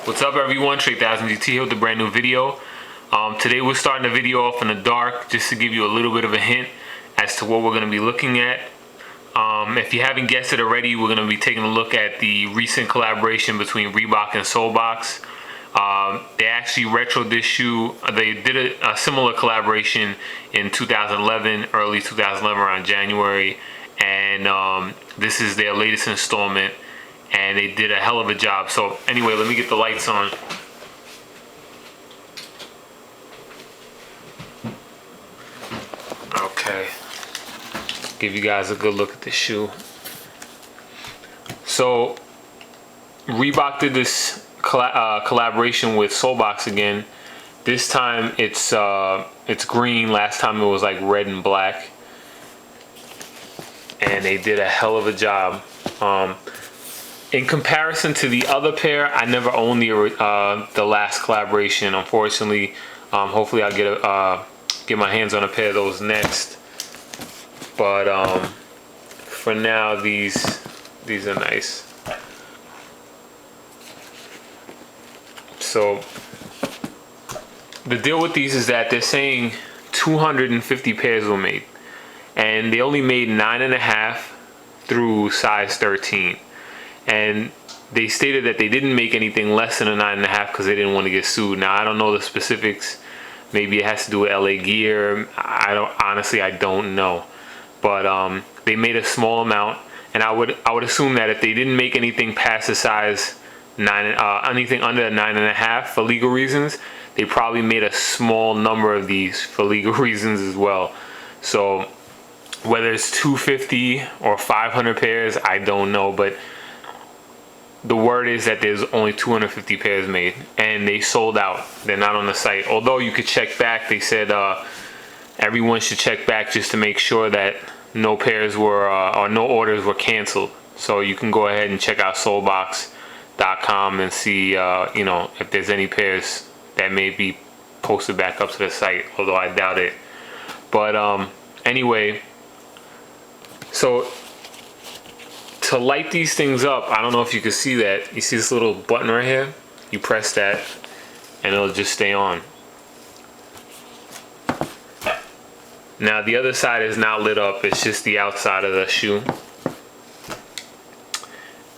What's up everyone, Trey 1000 GT here with a brand new video. Today we're starting the video off in the dark just to give you a little bit of a hint as to what we're going to be looking at. If you haven't guessed it already, we're going to be taking a look at the recent collaboration between Reebok and Solebox. They actually retroed this shoe. They did a similar collaboration in 2011, early 2011 around January, and this is their latest installment. And they did a hell of a job. So anyway, let me get the lights on. Okay, give you guys a good look at the shoe. So Reebok did this collaboration with Solebox again. This time it's green. Last time it was like red and black, and they did a hell of a job. In comparison to the other pair, I never owned the last collaboration, unfortunately. Hopefully I'll get my hands on a pair of those next. But for now, these are nice. So the deal with these is that they're saying 250 pairs were made, and they only made 9.5 through size 13. And they stated that they didn't make anything less than a 9.5 because they didn't want to get sued. Now I don't know the specifics. Maybe it has to do with LA Gear. Honestly, I don't know. But they made a small amount, and I would assume that if they didn't make anything past the size 9, anything under a 9.5 for legal reasons, they probably made a small number of these for legal reasons as well. So whether it's 250 or 500 pairs, I don't know, but the word is that there's only 250 pairs made, and they sold out. They're not on the site. Although you could check back. They said everyone should check back just to make sure that no pairs were or no orders were canceled. So you can go ahead and check out Solebox.com and see you know, if there's any pairs that may be posted back up to the site. Although I doubt it. But anyway, so to light these things up, I don't know if you can see that. You see this little button right here? You press that and it'll just stay on. Now the other side is not lit up, it's just the outside of the shoe.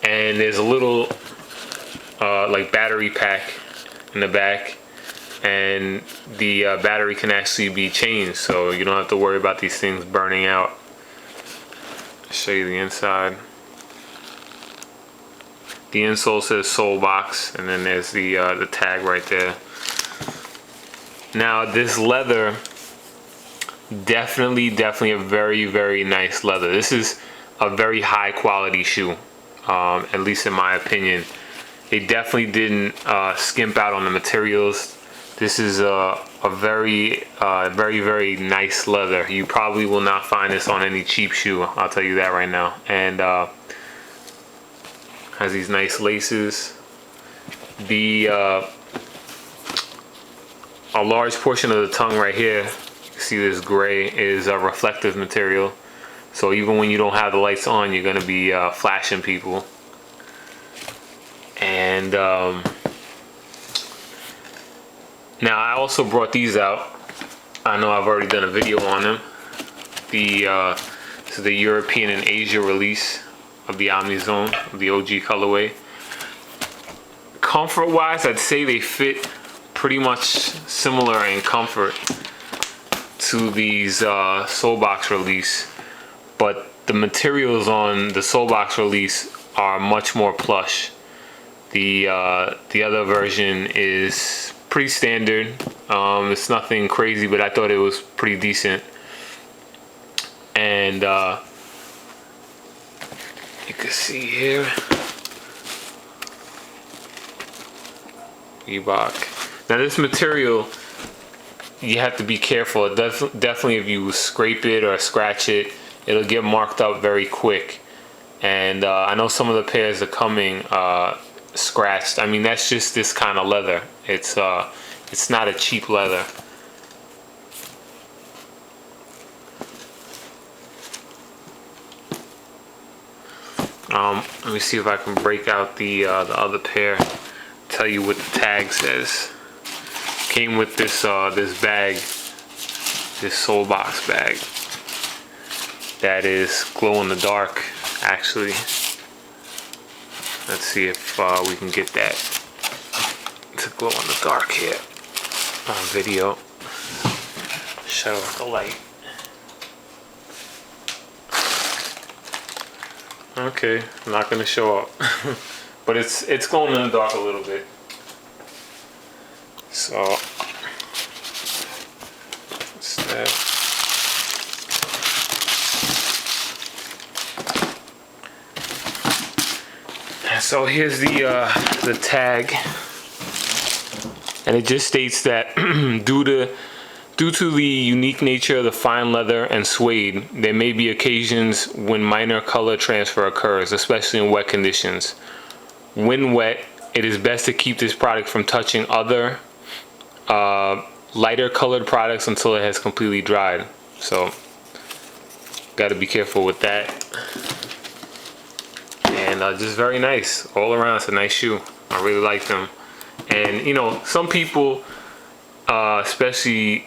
And there's a little like battery pack in the back, and the battery can actually be changed, so you don't have to worry about these things burning out. I'll show you the inside. The insole says Solebox, and then there's the tag right there. Now this leather, definitely a very nice leather. This is a very high quality shoe, at least in my opinion. They definitely didn't skimp out on the materials. This is a very nice leather. You probably will not find this on any cheap shoe, I'll tell you that right now. And has these nice laces. A large portion of the tongue right here, you see this gray, is a reflective material. So even when you don't have the lights on, you're gonna be flashing people. And now I also brought these out. I know I've already done a video on them. This is the European and Asia release of the Omni Zone, of the OG colorway. Comfort wise, I'd say they fit pretty much similar in comfort to these Solebox release, but the materials on the Solebox release are much more plush. The other version is pretty standard. It's nothing crazy, but I thought it was pretty decent. And you can see here, Reebok. Now this material, you have to be careful. It definitely if you scrape it or scratch it, it'll get marked up very quick. And I know some of the pairs are coming scratched. I mean, that's just this kind of leather. It's not a cheap leather. Let me see if I can break out the other pair to tell you what the tag says. Came with this this bag, this Solebox bag that is glow in the dark. Actually, let's see if we can get that to glow in the dark here on video. Shut off the light. Okay, not gonna show up, but it's glowing in the dark a little bit. So what's that? So here's the tag, and it just states that due to the unique nature of the fine leather and suede, there may be occasions when minor color transfer occurs, especially in wet conditions. When wet, it is best to keep this product from touching other lighter colored products until it has completely dried. So, got to be careful with that. And just very nice all around. It's a nice shoe. I really like them. And you know, some people, especially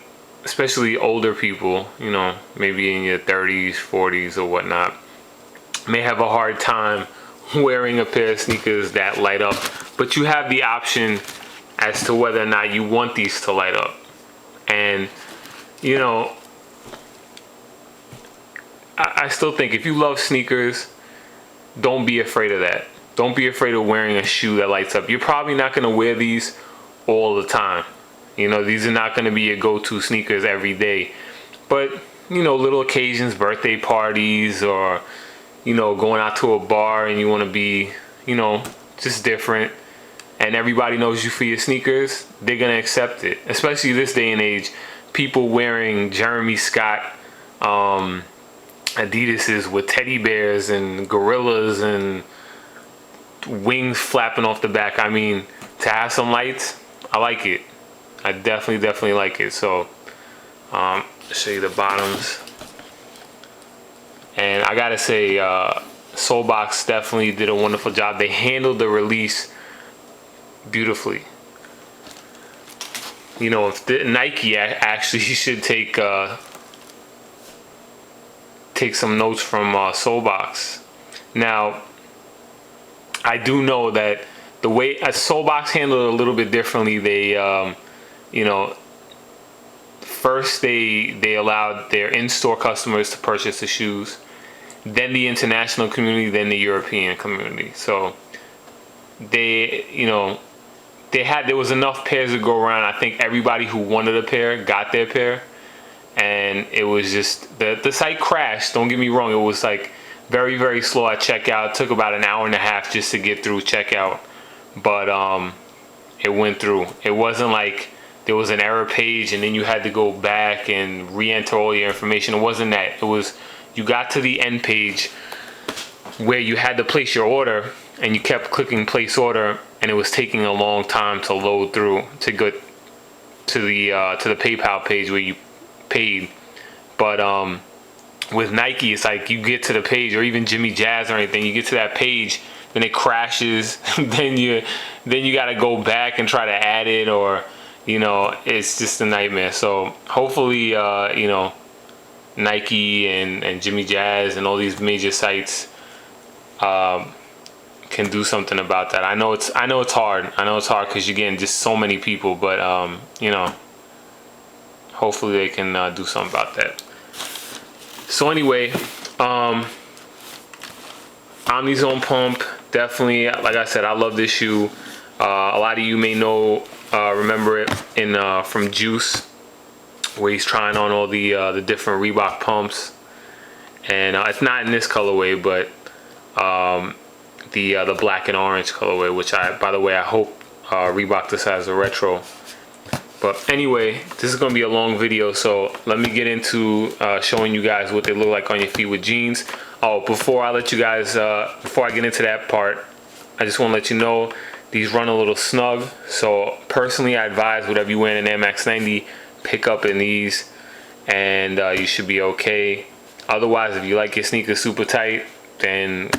older people, you know, maybe in your 30s, 40s or whatnot, may have a hard time wearing a pair of sneakers that light up. But you have the option as to whether or not you want these to light up. And you know, I still think if you love sneakers, don't be afraid of that. Don't be afraid of wearing a shoe that lights up. You're probably not going to wear these all the time. You know, these are not going to be your go-to sneakers every day. But, you know, little occasions, birthday parties, or, you know, going out to a bar and you want to be, you know, just different, and everybody knows you for your sneakers, they're going to accept it. Especially this day and age, people wearing Jeremy Scott Adidas's with teddy bears and gorillas and wings flapping off the back. I mean, to have some lights, I like it. I definitely like it. So I'll show you the bottoms. And I gotta say, Solebox definitely did a wonderful job. They handled the release beautifully. You know, if Nike actually should take some notes from Solebox. Now, I do know that the way Solebox handled it a little bit differently. They, you know, first they allowed their in-store customers to purchase the shoes, then the international community, then the European community. So they, you know, there was enough pairs to go around. I think everybody who wanted a pair got their pair. And it was just, the site crashed, don't get me wrong. It was like very slow at checkout. It took about an hour and a half just to get through checkout. But it went through. It wasn't like there was an error page and then you had to go back and re-enter all your information. It wasn't that. It was, you got to the end page where you had to place your order and you kept clicking place order, and it was taking a long time to load through to get to the PayPal page where you paid. But with Nike, it's like you get to the page, or even Jimmy Jazz or anything, you get to that page, then it crashes. then you got to go back and try to add it, or you know, it's just a nightmare. So hopefully, you know, Nike and Jimmy Jazz and all these major sites can do something about that. I know it's hard. I know it's hard because you're getting just so many people, but you know, hopefully they can do something about that. So anyway, Omni Zone Pump, definitely, like I said, I love this shoe. A lot of you may know, remember it in from Juice, where he's trying on all the different Reebok pumps, and it's not in this colorway, but the black and orange colorway, which by the way, I hope Reebok this has a retro. But anyway, this is gonna be a long video, so let me get into showing you guys what they look like on your feet with jeans. Oh, before I let you guys, before I get into that part, I just want to let you know these run a little snug. So personally, I advise whatever you wear in an Air Max 90, pick up in these, and you should be okay. Otherwise, if you like your sneakers super tight, then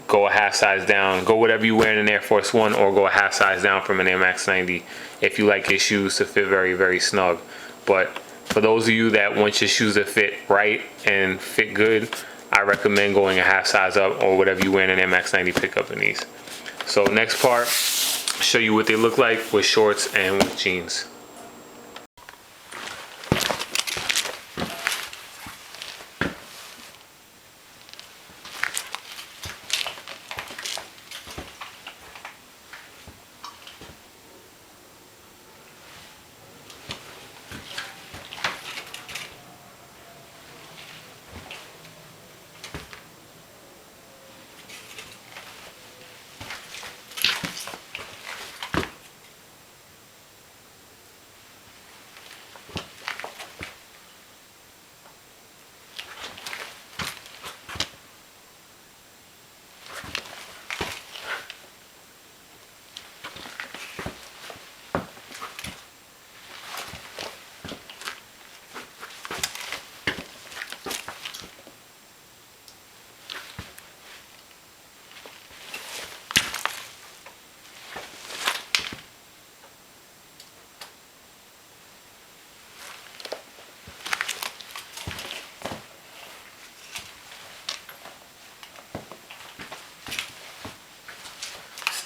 go a half size down. Go whatever you wear in an Air Force One, or go a half size down from an Air Max 90 if you like your shoes to fit very, very snug. But for those of you that want your shoes to fit right and fit good, I recommend going a half size up, or whatever you wear in an Air Max 90 pickup in these. So next part, show you what they look like with shorts and with jeans.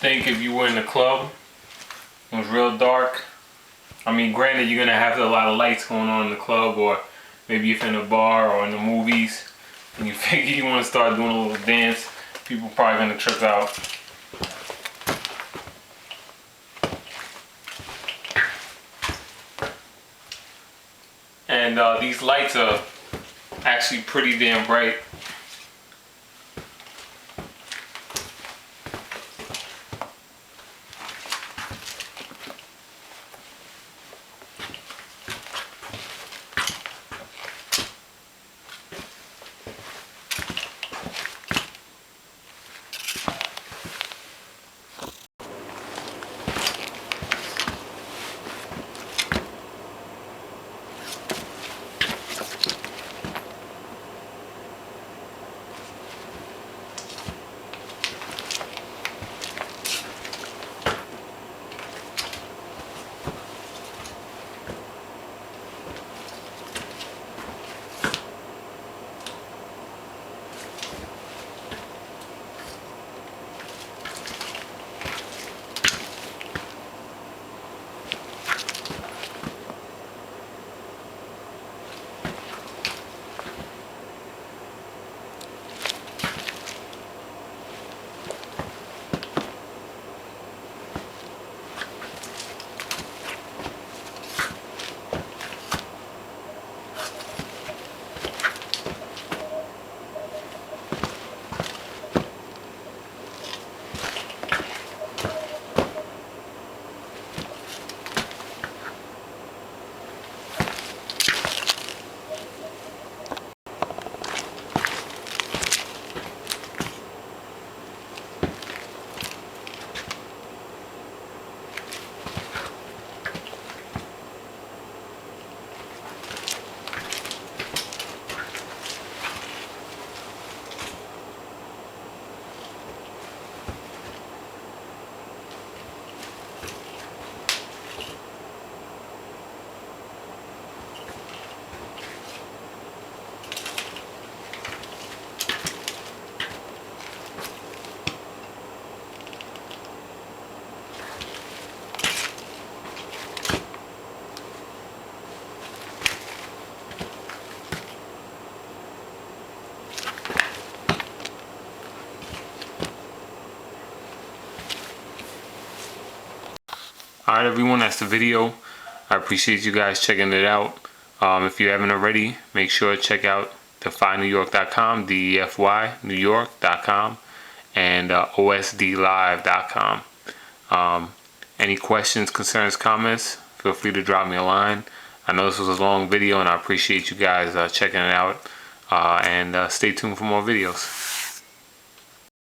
Think if you were in the club, it was real dark. I mean, granted, you're gonna have a lot of lights going on in the club, or maybe if you're in a bar or in the movies, and you figure you want to start doing a little dance, people probably gonna trip out. And these lights are actually pretty damn bright. Alright everyone, that's the video. I appreciate you guys checking it out. If you haven't already, make sure to check out defynewyork.com, DEFY New-York.com, and OSDlive.com. Any questions, concerns, comments, feel free to drop me a line. I know this was a long video, and I appreciate you guys checking it out. And stay tuned for more videos.